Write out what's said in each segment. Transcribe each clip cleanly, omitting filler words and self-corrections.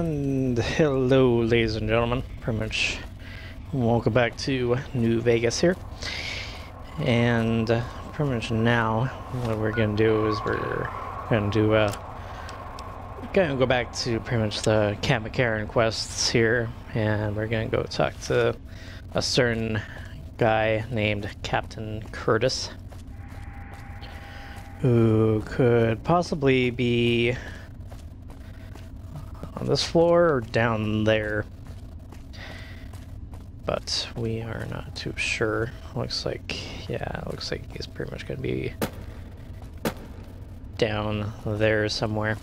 And hello, ladies and gentlemen. Pretty much welcome back to New Vegas here. And pretty much now, what we're gonna do is we're gonna go back to pretty much the Camp McCarran quests here, and we're gonna go talk to a certain guy named Captain Curtis, who could possibly be on this floor or down there, but we are not too sure. Looks like he's pretty much gonna be down there somewhere.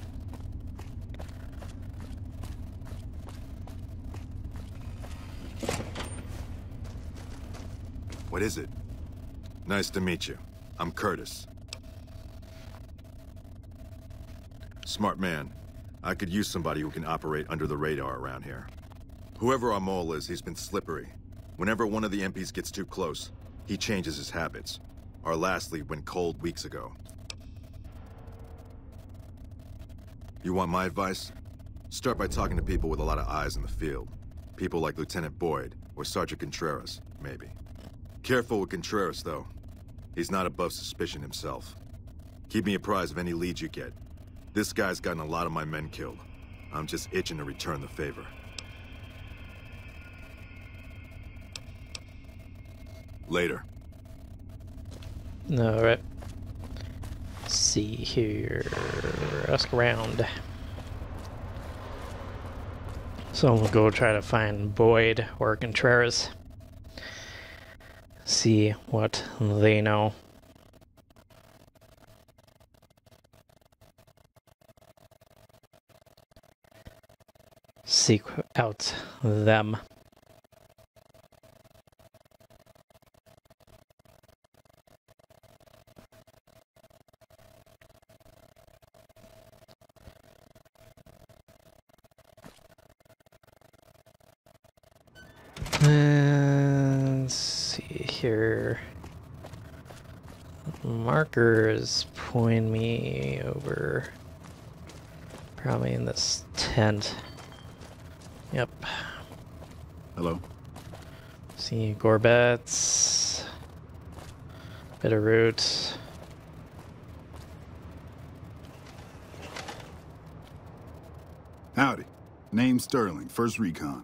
What is it? Nice to meet you. I'm Curtis. Smart man. I could use somebody who can operate under the radar around here. Whoever our mole is, he's been slippery. Whenever one of the MPs gets too close, he changes his habits. Our last lead went cold weeks ago. You want my advice? Start by talking to people with a lot of eyes in the field. People like Lieutenant Boyd, or Sergeant Contreras, maybe. Careful with Contreras, though. He's not above suspicion himself. Keep me apprised of any leads you get. This guy's gotten a lot of my men killed. I'm just itching to return the favor. Later. Alright. See here. Ask around. So we'll go try to find Boyd or Contreras. See what they know. Seek out them. Let's see here. Markers point me over. Probably in this tent. Yep. Hello. See Gorbets. Bit of root. Howdy. Name's Sterling, First Recon.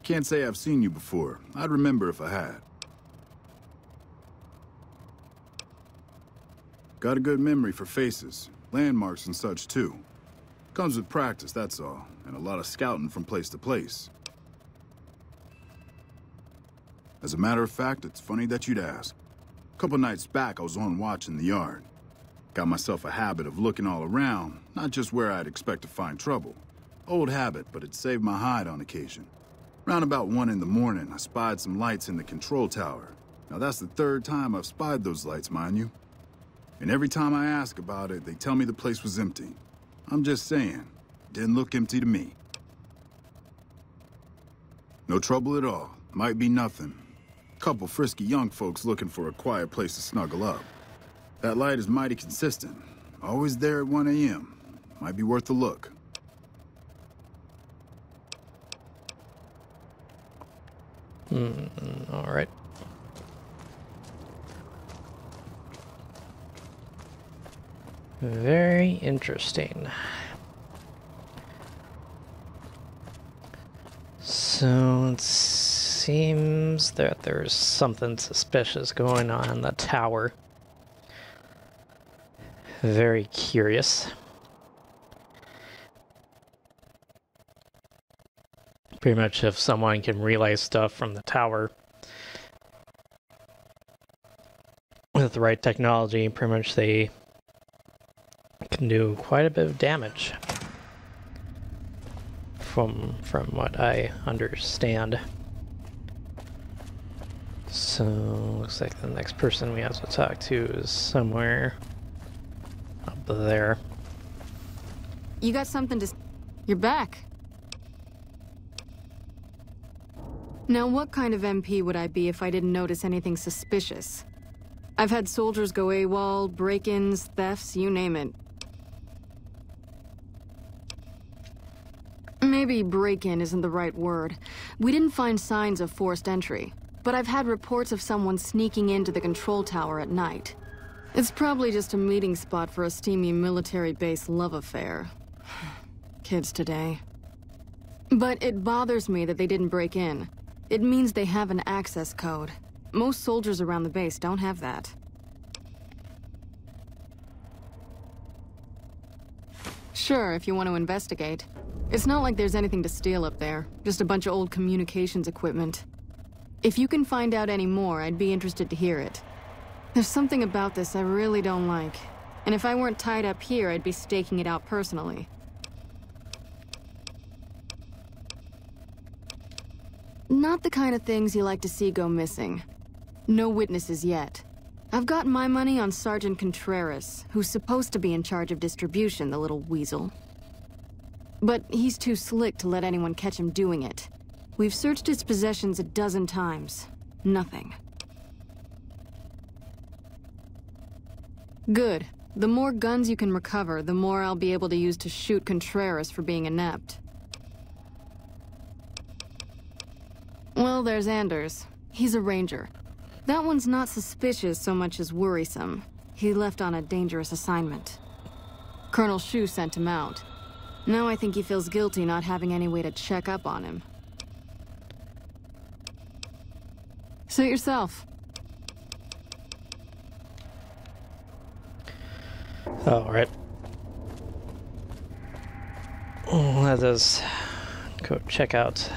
Can't say I've seen you before. I'd remember if I had. Got a good memory for faces, landmarks and such too. Comes with practice, that's all, and a lot of scouting from place to place. As a matter of fact, it's funny that you'd ask. A couple nights back, I was on watch in the yard. Got myself a habit of looking all around, not just where I'd expect to find trouble. Old habit, but it saved my hide on occasion. Round about 1 in the morning, I spied some lights in the control tower. Now that's the 3rd time I've spied those lights, mind you. And every time I ask about it, they tell me the place was empty. I'm just saying, didn't look empty to me. No trouble at all. Might be nothing. Couple frisky young folks looking for a quiet place to snuggle up. That light is mighty consistent. Always there at 1 a.m. Might be worth a look. All right. Very interesting. So it seems that there's something suspicious going on in the tower. Very curious. Pretty much if someone can relay stuff from the tower with the right technology, pretty much they can do quite a bit of damage from what I understand. So looks like the next person we have to talk to is somewhere up there. You got something to... You're back. Now, what kind of MP would I be if I didn't notice anything suspicious? I've had soldiers go AWOL, break-ins, thefts, you name it. Maybe break-in isn't the right word. We didn't find signs of forced entry, but I've had reports of someone sneaking into the control tower at night. It's probably just a meeting spot for a steamy military base love affair. Kids today. But it bothers me that they didn't break in. It means they have an access code. Most soldiers around the base don't have that. Sure, if you want to investigate. It's not like there's anything to steal up there, just a bunch of old communications equipment. If you can find out any more, I'd be interested to hear it. There's something about this I really don't like. And if I weren't tied up here, I'd be staking it out personally. Not the kind of things you like to see go missing. No witnesses yet. I've got my money on Sergeant Contreras, who's supposed to be in charge of distribution, the little weasel. But he's too slick to let anyone catch him doing it. We've searched his possessions a dozen times. Nothing. Good. The more guns you can recover, the more I'll be able to use to shoot Contreras for being inept. Well, there's Anders. He's a ranger. That one's not suspicious so much as worrisome. He left on a dangerous assignment. Colonel Shu sent him out. Now I think he feels guilty not having any way to check up on him. Suit yourself. Alright. Let us go check out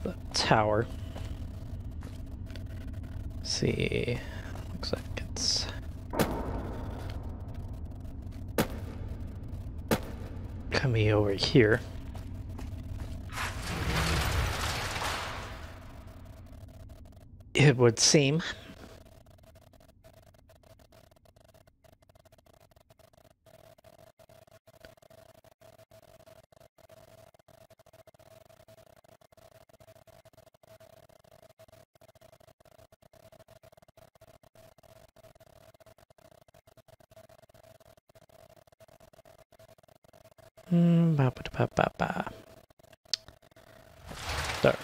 the tower. See, looks like it's coming over here. It would seem. There.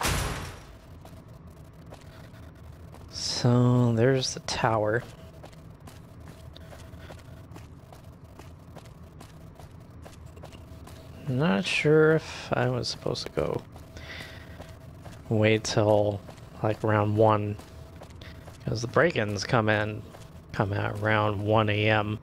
So there's the tower. Not sure if I was supposed to go wait till like around 1, because the break-ins come out around 1 a.m.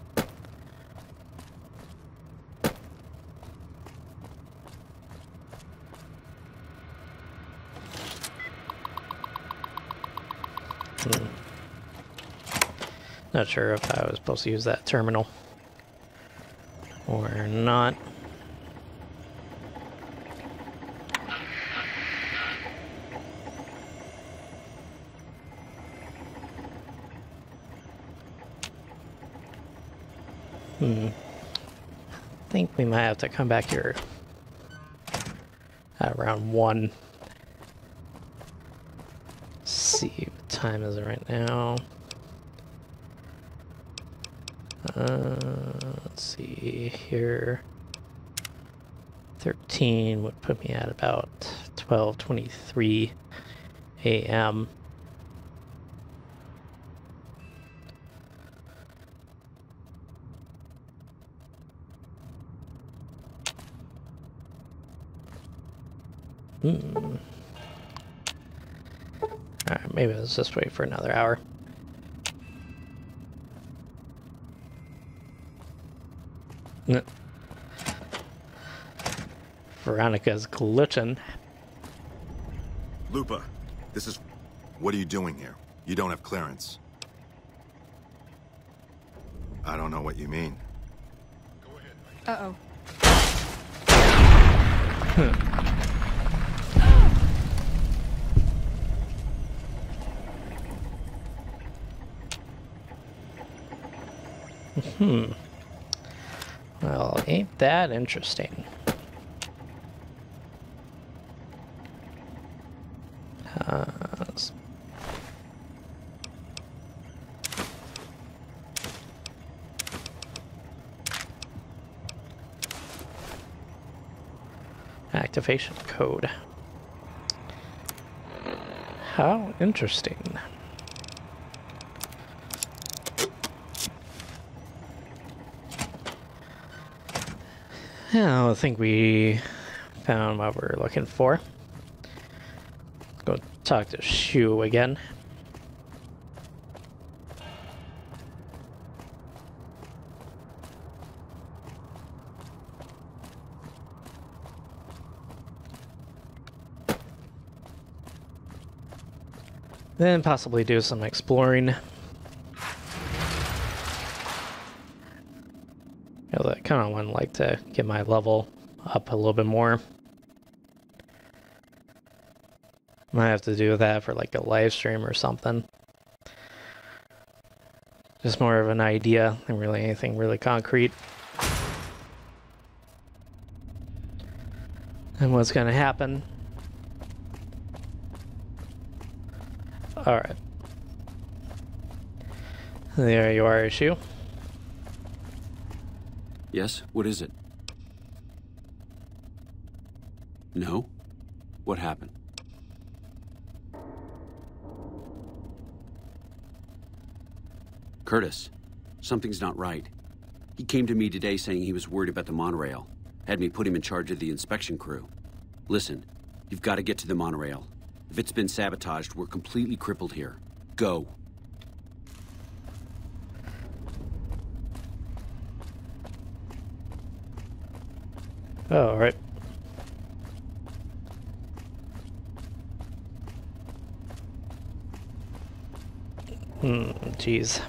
Not sure if I was supposed to use that terminal or not. I think we might have to come back here at around 1. See what time is it right now. Let's see here. 13 would put me at about 12:23 a.m. Alright, maybe let's just wait for another hour. Veronica's glitching. Lupa, this is... What are you doing here? You don't have clearance. I don't know what you mean. Uh-oh. Well, ain't that interesting. activation code. How interesting. Yeah, I think we found what we're looking for. Let's go talk to Shu again. Then possibly do some exploring. I kind of would like to get my level up a little bit more. Might have to do that for like a live stream or something. Just more of an idea than really anything really concrete. And what's going to happen. Alright. There you are, Issue. Yes? What is it? No? What happened? Curtis, something's not right. He came to me today saying he was worried about the monorail. Had me put him in charge of the inspection crew. Listen, you've got to get to the monorail. If it's been sabotaged, we're completely crippled here. Go. Oh, all right. Jeez.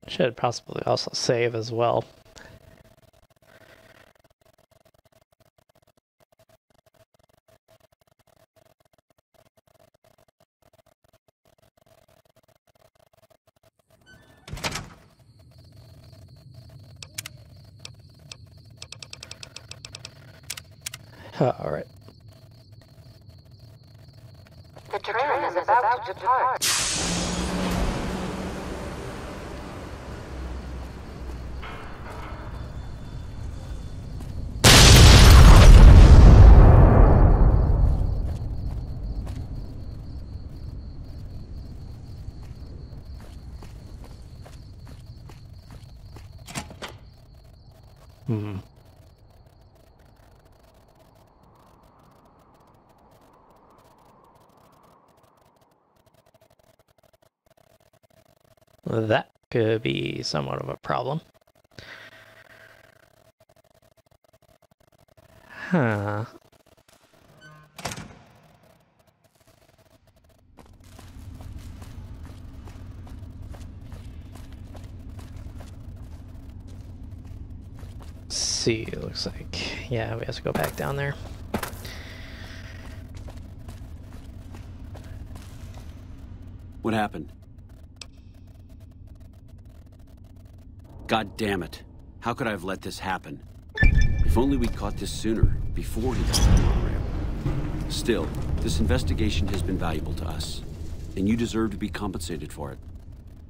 Should possibly also save as well. All right. The train is about to depart. That could be somewhat of a problem. Huh. Let's see, it looks like, yeah, we have to go back down there. What happened? God damn it. How could I have let this happen? If only we'd caught this sooner, before he got to the monorail. Still, this investigation has been valuable to us, and you deserve to be compensated for it.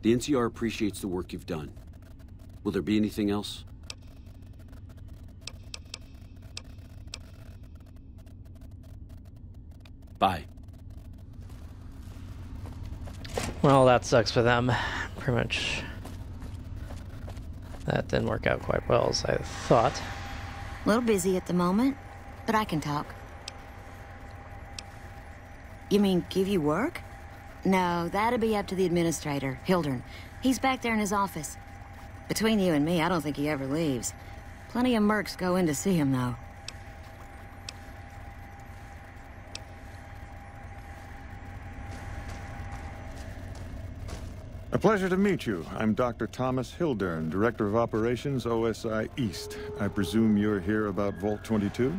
The NCR appreciates the work you've done. Will there be anything else? Bye. Well, that sucks for them. Pretty much. That didn't work out quite well as I thought. A little busy at the moment, but I can talk. You mean give you work? No, that'd be up to the administrator, Hildern. He's back there in his office. Between you and me, I don't think he ever leaves. Plenty of mercs go in to see him, though. A pleasure to meet you. I'm Dr. Thomas Hildern, Director of Operations, OSI East. I presume you're here about Vault 22?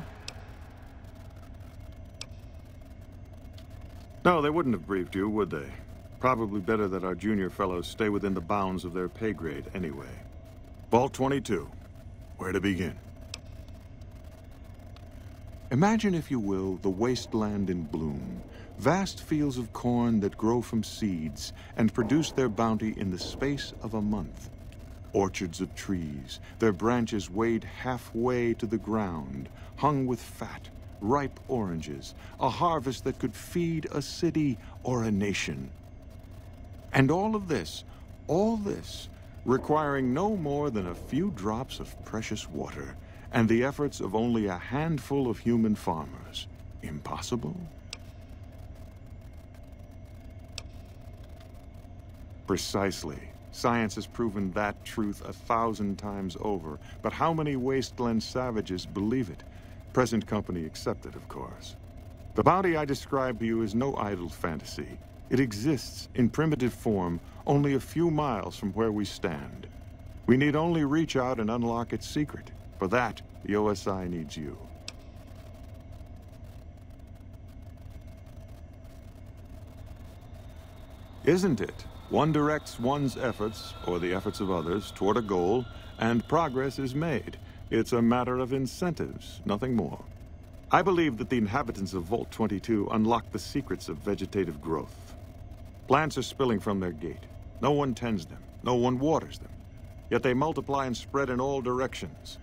No, they wouldn't have briefed you, would they? Probably better that our junior fellows stay within the bounds of their pay grade anyway. Vault 22. Where to begin? Imagine, if you will, the wasteland in bloom. Vast fields of corn that grow from seeds and produce their bounty in the space of a month. Orchards of trees, their branches weighed halfway to the ground, hung with fat, ripe oranges, a harvest that could feed a city or a nation. And all this, requiring no more than a few drops of precious water, and the efforts of only a handful of human farmers. Impossible? Precisely. Science has proven that truth 1,000 times over, but how many wasteland savages believe it? Present company accepted, of course. The bounty I described to you is no idle fantasy. It exists in primitive form only a few miles from where we stand. We need only reach out and unlock its secret. For that, the OSI needs you. Isn't it? One directs one's efforts, or the efforts of others, toward a goal, and progress is made. It's a matter of incentives, nothing more. I believe that the inhabitants of Vault 22 unlock the secrets of vegetative growth. Plants are spilling from their gate. No one tends them. No one waters them. Yet they multiply and spread in all directions.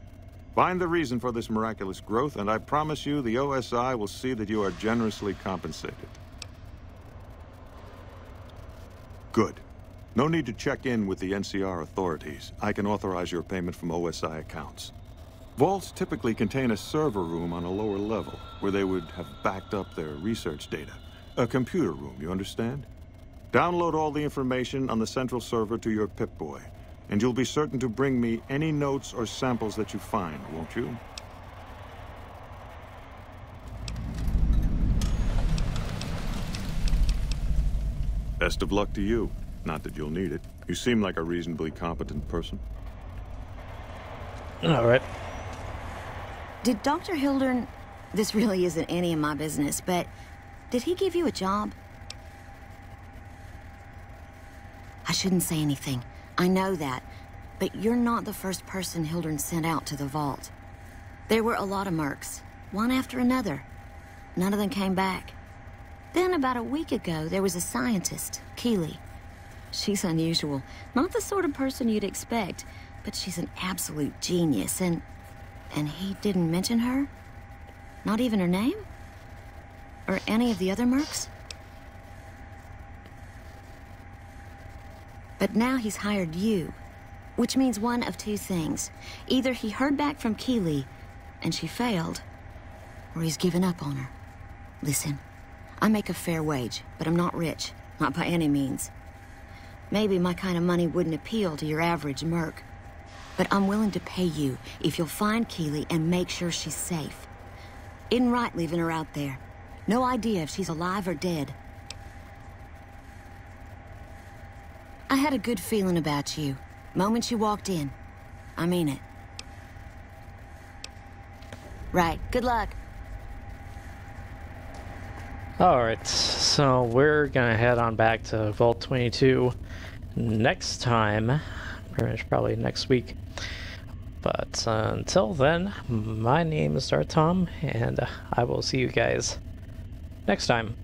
Find the reason for this miraculous growth, and I promise you the OSI will see that you are generously compensated. Good. No need to check in with the NCR authorities. I can authorize your payment from OSI accounts. Vaults typically contain a server room on a lower level, where they would have backed up their research data. A computer room, you understand? Download all the information on the central server to your Pip-Boy, and you'll be certain to bring me any notes or samples that you find, won't you? Best of luck to you. Not that you'll need it. You seem like a reasonably competent person. All right. Did Dr. Hildern... This really isn't any of my business, but... Did he give you a job? I shouldn't say anything. I know that. But you're not the first person Hildern sent out to the vault. There were a lot of mercs. One after another. None of them came back. Then, about a week ago, there was a scientist, Keeley. She's unusual. Not the sort of person you'd expect, but she's an absolute genius, and he didn't mention her? Not even her name? Or any of the other mercs? But now he's hired you, which means one of two things. Either he heard back from Keeley, and she failed, or he's given up on her. Listen. I make a fair wage, but I'm not rich. Not by any means. Maybe my kind of money wouldn't appeal to your average merc. But I'm willing to pay you if you'll find Keeley and make sure she's safe. Isn't right leaving her out there. No idea if she's alive or dead. I had a good feeling about you. Moment you walked in. I mean it. Right. Good luck. Alright, so we're gonna head on back to Vault 22 next time, pretty much probably next week. But until then, my name is DarthTom, and I will see you guys next time.